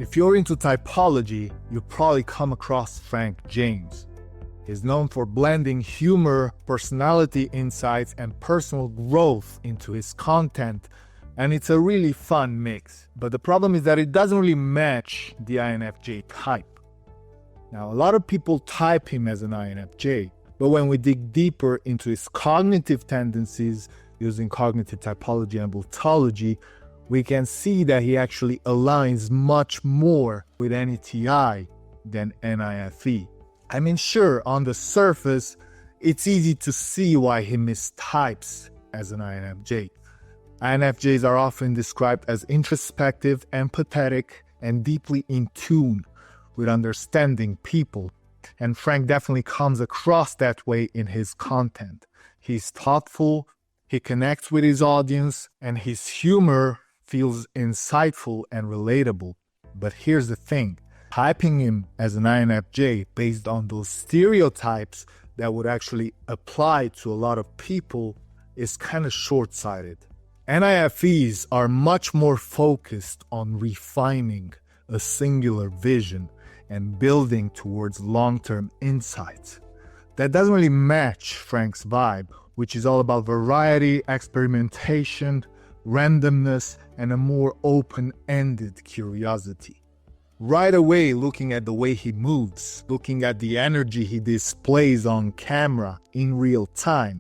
If you're into typology, you'll probably come across Frank James. He's known for blending humor, personality insights, and personal growth into his content, and it's a really fun mix. But the problem is that it doesn't really match the INFJ type. Now, a lot of people type him as an INFJ, but when we dig deeper into his cognitive tendencies using cognitive typology and Vultology, we can see that he actually aligns much more with NiTe than NiFe. I mean, sure, on the surface, it's easy to see why he mistypes as an INFJ. INFJs are often described as introspective, empathetic, and deeply in tune with understanding people. And Frank definitely comes across that way in his content. He's thoughtful, he connects with his audience, and his humor feels insightful and relatable. But here's the thing, typing him as an INFJ based on those stereotypes that would actually apply to a lot of people is kind of short-sighted. NIFEs are much more focused on refining a singular vision and building towards long-term insights. That doesn't really match Frank's vibe, which is all about variety, experimentation, randomness, and a more open-ended curiosity. Right away, looking at the way he moves, looking at the energy he displays on camera in real time,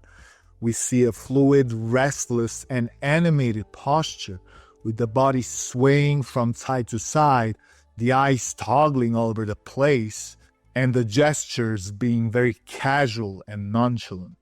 we see a fluid, restless, and animated posture with the body swaying from side to side, the eyes toggling all over the place, and the gestures being very casual and nonchalant.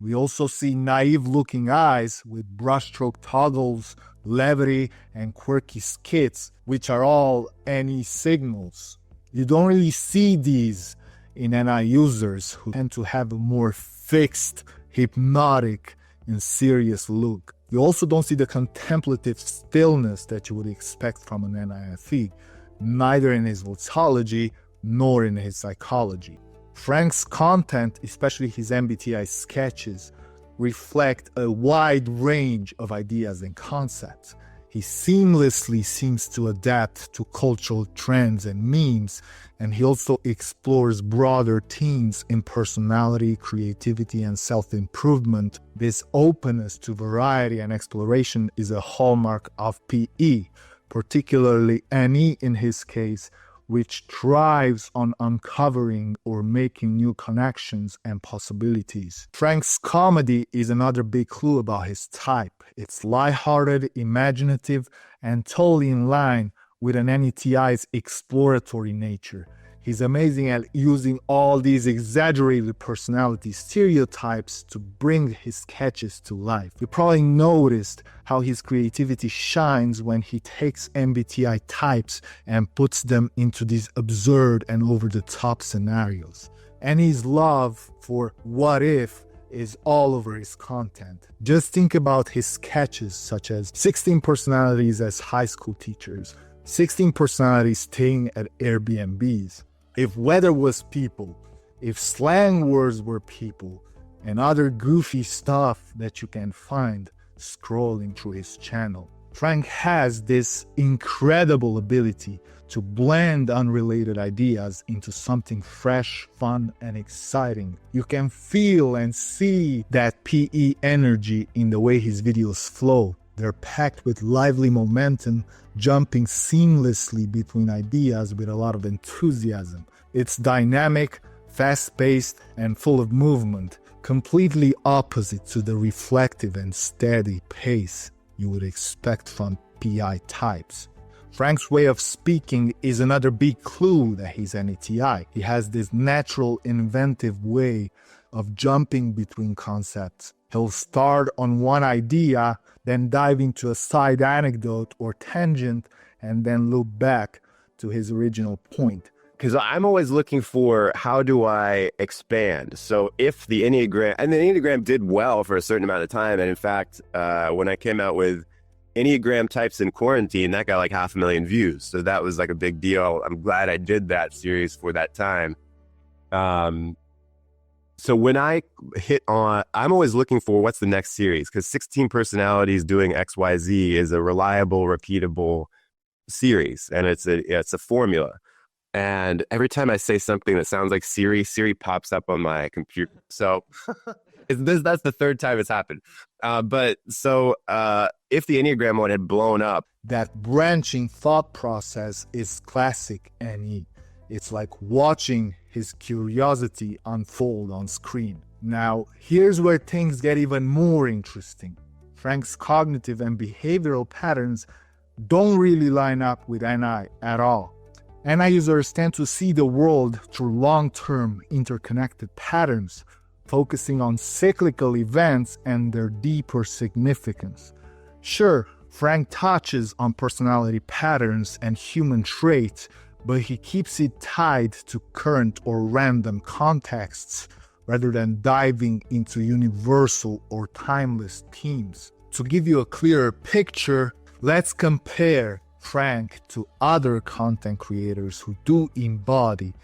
We also see naive-looking eyes with brushstroke toggles, levity, and quirky skits, which are all NE signals. You don't really see these in NI users who tend to have a more fixed, hypnotic, and serious look. You also don't see the contemplative stillness that you would expect from an NIFE, neither in his Vultology nor in his psychology. Frank's content, especially his MBTI sketches, reflect a wide range of ideas and concepts. He seamlessly seems to adapt to cultural trends and memes, and he also explores broader themes in personality, creativity, and self-improvement. This openness to variety and exploration is a hallmark of PE, particularly NE in his case, which thrives on uncovering or making new connections and possibilities. Frank's comedy is another big clue about his type. It's lighthearted, imaginative, and totally in line with an NETI's exploratory nature. He's amazing at using all these exaggerated personality stereotypes to bring his sketches to life. You probably noticed how his creativity shines when he takes MBTI types and puts them into these absurd and over-the-top scenarios. And his love for what if is all over his content. Just think about his sketches such as 16 personalities as high school teachers, 16 personalities staying at Airbnbs. If weather was people, if slang words were people, and other goofy stuff that you can find scrolling through his channel. Frank has this incredible ability to blend unrelated ideas into something fresh, fun, and exciting. You can feel and see that PE energy in the way his videos flow. They're packed with lively momentum, jumping seamlessly between ideas with a lot of enthusiasm. It's dynamic, fast-paced, and full of movement, completely opposite to the reflective and steady pace you would expect from PI types. Frank's way of speaking is another big clue that he's NETI. He has this natural, inventive way of jumping between concepts. He'll start on one idea, then dive into a side anecdote or tangent, and then loop back to his original point. Because I'm always looking for how do I expand. So if the Enneagram, and the Enneagram did well for a certain amount of time. And in fact, when I came out with Enneagram types in quarantine, that got like 500,000 views. So that was like a big deal. I'm glad I did that series for that time. So when I hit on, I'm always looking for what's the next series, because 16 personalities doing XYZ is a reliable, repeatable series, and it's a formula. And every time I say something that sounds like Siri pops up on my computer. So that's the third time it's happened. But if the Enneagram one had blown up, that branching thought process is classic NE. It's like watching his curiosity unfold on screen. Now, here's where things get even more interesting. Frank's cognitive and behavioral patterns don't really line up with NI at all. NI users tend to see the world through long-term interconnected patterns, focusing on cyclical events and their deeper significance. Sure, Frank touches on personality patterns and human traits, but he keeps it tied to current or random contexts rather than diving into universal or timeless themes. To give you a clearer picture, let's compare Frank to other content creators who do embody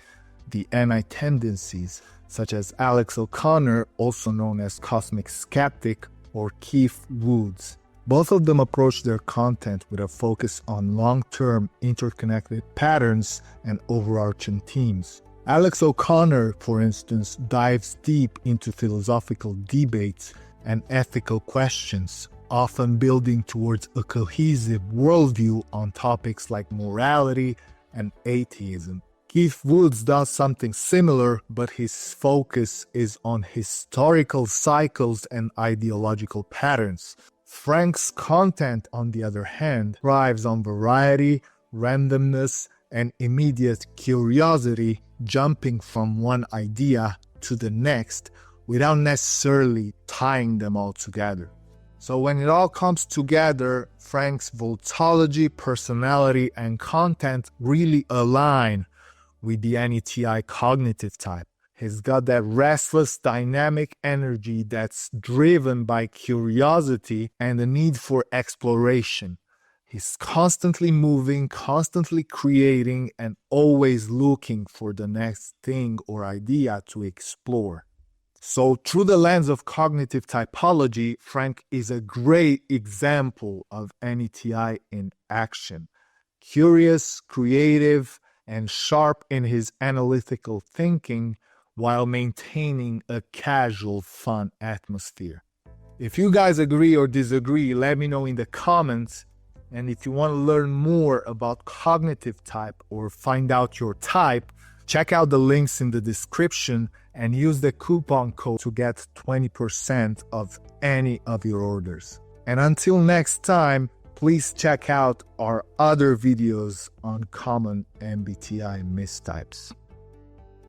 the NI tendencies, such as Alex O'Connor, also known as Cosmic Skeptic, or Keith Woods. Both of them approach their content with a focus on long-term interconnected patterns and overarching themes. Alex O'Connor, for instance, dives deep into philosophical debates and ethical questions, often building towards a cohesive worldview on topics like morality and atheism. Keith Woods does something similar, but his focus is on historical cycles and ideological patterns. Frank's content, on the other hand, thrives on variety, randomness, and immediate curiosity, jumping from one idea to the next without necessarily tying them all together. So when it all comes together, Frank's Vultology, personality, and content really align with the NETI cognitive type. He's got that restless, dynamic energy that's driven by curiosity and the need for exploration. He's constantly moving, constantly creating, and always looking for the next thing or idea to explore. So through the lens of cognitive typology, Frank is a great example of NETI in action. Curious, creative, and sharp in his analytical thinking while maintaining a casual, fun atmosphere. If you guys agree or disagree, let me know in the comments. And if you want to learn more about cognitive type or find out your type, check out the links in the description and use the coupon code to get 20% of any of your orders. And until next time, please check out our other videos on common MBTI mistypes.